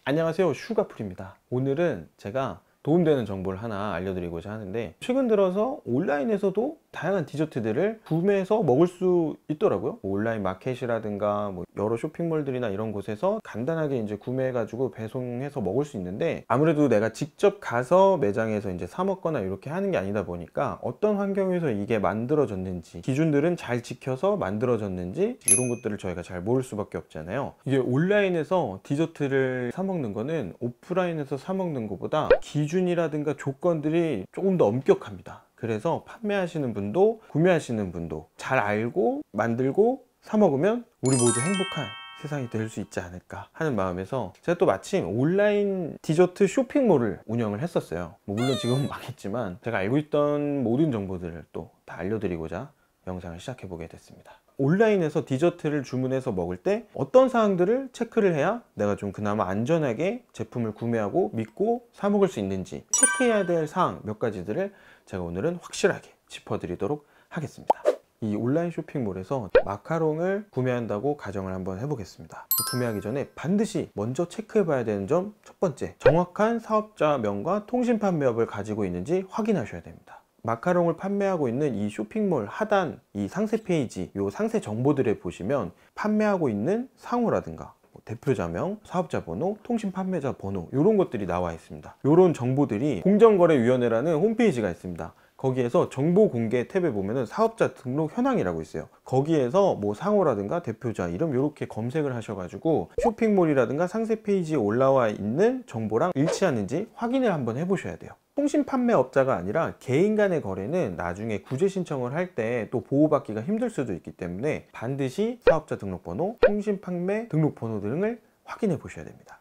안녕하세요, 슈가풀입니다. 오늘은 제가 도움되는 정보를 하나 알려드리고자 하는데, 최근 들어서 온라인에서도 다양한 디저트들을 구매해서 먹을 수 있더라고요. 온라인 마켓이라든가 여러 쇼핑몰들이나 이런 곳에서 간단하게 이제 구매해가지고 배송해서 먹을 수 있는데, 아무래도 내가 직접 가서 매장에서 이제 사 먹거나 이렇게 하는 게 아니다 보니까 어떤 환경에서 이게 만들어졌는지, 기준들은 잘 지켜서 만들어졌는지 이런 것들을 저희가 잘 모를 수밖에 없잖아요. 이게 온라인에서 디저트를 사 먹는 거는 오프라인에서 사 먹는 것보다 기준이라든가 조건들이 조금 더 엄격합니다. 그래서 판매하시는 분도 구매하시는 분도 잘 알고 만들고 사 먹으면 우리 모두 행복한 세상이 될 수 있지 않을까 하는 마음에서, 제가 또 마침 온라인 디저트 쇼핑몰을 운영을 했었어요. 물론 지금은 망했지만 제가 알고 있던 모든 정보들을 또 다 알려드리고자 영상을 시작해 보게 됐습니다. 온라인에서 디저트를 주문해서 먹을 때 어떤 사항들을 체크를 해야 내가 좀 그나마 안전하게 제품을 구매하고 믿고 사 먹을 수 있는지, 체크해야 될 사항 몇 가지들을 제가 오늘은 확실하게 짚어드리도록 하겠습니다. 이 온라인 쇼핑몰에서 마카롱을 구매한다고 가정을 한번 해보겠습니다. 구매하기 전에 반드시 먼저 체크해 봐야 되는 점, 첫 번째, 정확한 사업자명과 통신 판매업을 가지고 있는지 확인하셔야 됩니다. 마카롱을 판매하고 있는 이 쇼핑몰 하단 이 상세 페이지, 요 상세 정보들에 보시면 판매하고 있는 상호라든가 대표자명, 사업자 번호, 통신 판매자 번호, 이런 것들이 나와 있습니다. 이런 정보들이 공정거래위원회라는 홈페이지가 있습니다. 거기에서 정보 공개 탭에 보면은 사업자 등록 현황이라고 있어요. 거기에서 상호라든가 대표자 이름 이렇게 검색을 하셔가지고 쇼핑몰이라든가 상세 페이지에 올라와 있는 정보랑 일치하는지 확인을 한번 해보셔야 돼요. 통신 판매업자가 아니라 개인 간의 거래는 나중에 구제 신청을 할 때 또 보호받기가 힘들 수도 있기 때문에 반드시 사업자 등록번호, 통신 판매 등록번호 등을 확인해 보셔야 됩니다.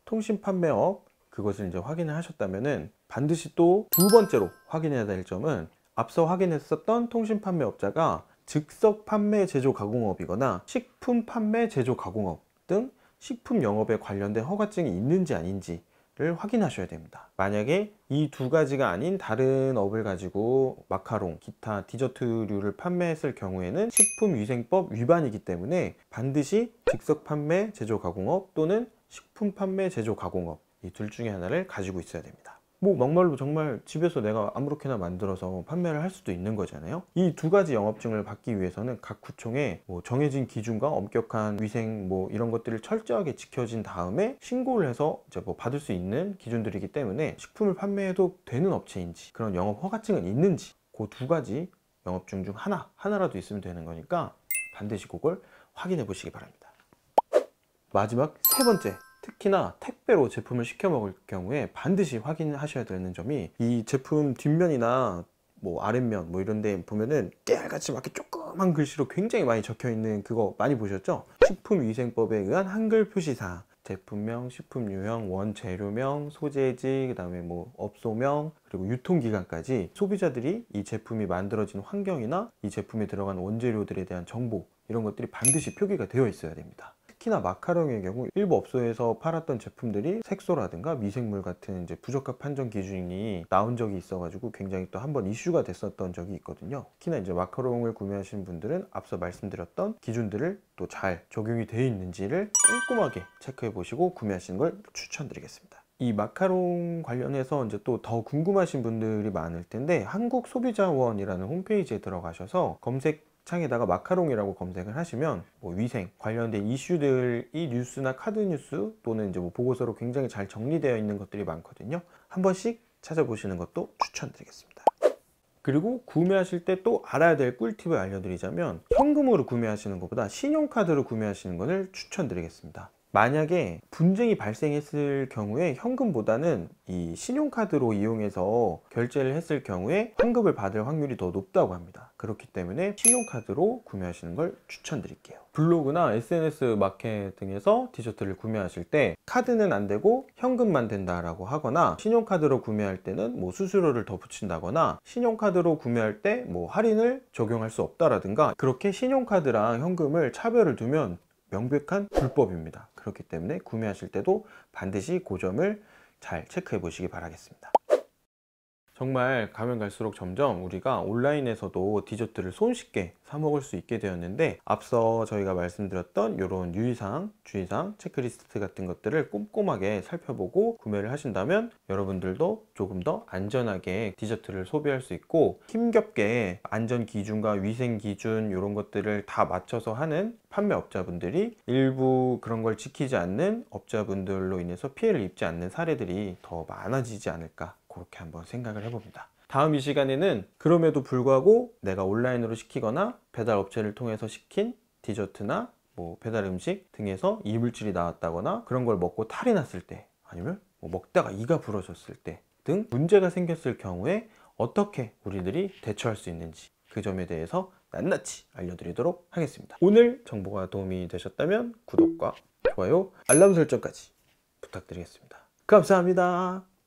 통신 판매업, 그것을 이제 확인을 하셨다면은 반드시 또 두 번째로 확인해야 될 점은, 앞서 확인했었던 통신 판매업자가 즉석 판매 제조 가공업이거나 식품 판매 제조 가공업 등 식품 영업에 관련된 허가증이 있는지 아닌지를 확인하셔야 됩니다. 만약에 이 두 가지가 아닌 다른 업을 가지고 마카롱, 기타 디저트류를 판매했을 경우에는 식품위생법 위반이기 때문에 반드시 즉석 판매 제조 가공업 또는 식품 판매 제조 가공업, 이 둘 중에 하나를 가지고 있어야 됩니다. 막말로 정말 집에서 내가 아무렇게나 만들어서 판매를 할 수도 있는 거잖아요. 이 두 가지 영업증을 받기 위해서는 각 구청에 정해진 기준과 엄격한 위생 이런 것들을 철저하게 지켜진 다음에 신고를 해서 이제 받을 수 있는 기준들이기 때문에, 식품을 판매해도 되는 업체인지, 그런 영업 허가증은 있는지, 그 두 가지 영업증 중 하나라도 있으면 되는 거니까 반드시 그걸 확인해 보시기 바랍니다. 마지막 세 번째, 특히나 택배로 제품을 시켜 먹을 경우에 반드시 확인하셔야 되는 점이, 이 제품 뒷면이나 아랫면 이런 데 보면은 깨알같이 막 조그만 글씨로 굉장히 많이 적혀 있는 그거 많이 보셨죠? 식품위생법에 의한 한글 표시사항, 제품명, 식품유형, 원재료명, 소재지, 그 다음에 업소명, 그리고 유통기간까지 소비자들이 이 제품이 만들어진 환경이나 이 제품에 들어간 원재료들에 대한 정보, 이런 것들이 반드시 표기가 되어 있어야 됩니다. 특히나 마카롱의 경우 일부 업소에서 팔았던 제품들이 색소라든가 미생물 같은 이제 부적합 판정 기준이 나온 적이 있어가지고 굉장히 또 한번 이슈가 됐었던 적이 있거든요. 특히나 이제 마카롱을 구매하시는 분들은 앞서 말씀드렸던 기준들을 또 잘 적용이 되어 있는지를 꼼꼼하게 체크해 보시고 구매하시는 걸 추천드리겠습니다. 이 마카롱 관련해서 이제 또 더 궁금하신 분들이 많을 텐데, 한국소비자원이라는 홈페이지에 들어가셔서 검색 창에다가 마카롱이라고 검색을 하시면 위생 관련된 이슈들이 뉴스나 카드 뉴스 또는 이제 보고서로 굉장히 잘 정리되어 있는 것들이 많거든요. 한 번씩 찾아보시는 것도 추천드리겠습니다. 그리고 구매하실 때 또 알아야 될 꿀팁을 알려드리자면, 현금으로 구매하시는 것보다 신용카드로 구매하시는 것을 추천드리겠습니다. 만약에 분쟁이 발생했을 경우에 현금보다는 이 신용카드로 이용해서 결제를 했을 경우에 환급을 받을 확률이 더 높다고 합니다. 그렇기 때문에 신용카드로 구매하시는 걸 추천드릴게요. 블로그나 SNS 마켓 등에서 디저트를 구매하실 때 카드는 안 되고 현금만 된다라고 하거나, 신용카드로 구매할 때는 수수료를 더 붙인다거나, 신용카드로 구매할 때 할인을 적용할 수 없다라든가, 그렇게 신용카드랑 현금을 차별을 두면 명백한 불법입니다. 그렇기 때문에 구매하실 때도 반드시 그 점을 잘 체크해 보시기 바라겠습니다. 정말 가면 갈수록 점점 우리가 온라인에서도 디저트를 손쉽게 사 먹을 수 있게 되었는데, 앞서 저희가 말씀드렸던 이런 유의사항, 주의사항, 체크리스트 같은 것들을 꼼꼼하게 살펴보고 구매를 하신다면 여러분들도 조금 더 안전하게 디저트를 소비할 수 있고, 힘겹게 안전 기준과 위생 기준 이런 것들을 다 맞춰서 하는 판매업자분들이 일부 그런 걸 지키지 않는 업자분들로 인해서 피해를 입지 않는 사례들이 더 많아지지 않을까, 그렇게 한번 생각을 해봅니다. 다음 이 시간에는 그럼에도 불구하고 내가 온라인으로 시키거나 배달 업체를 통해서 시킨 디저트나 뭐 배달 음식 등에서 이물질이 나왔다거나 그런 걸 먹고 탈이 났을 때, 아니면 뭐 먹다가 이가 부러졌을 때 등 문제가 생겼을 경우에 어떻게 우리들이 대처할 수 있는지, 그 점에 대해서 낱낱이 알려드리도록 하겠습니다. 오늘 정보가 도움이 되셨다면 구독과 좋아요, 알람 설정까지 부탁드리겠습니다. 감사합니다.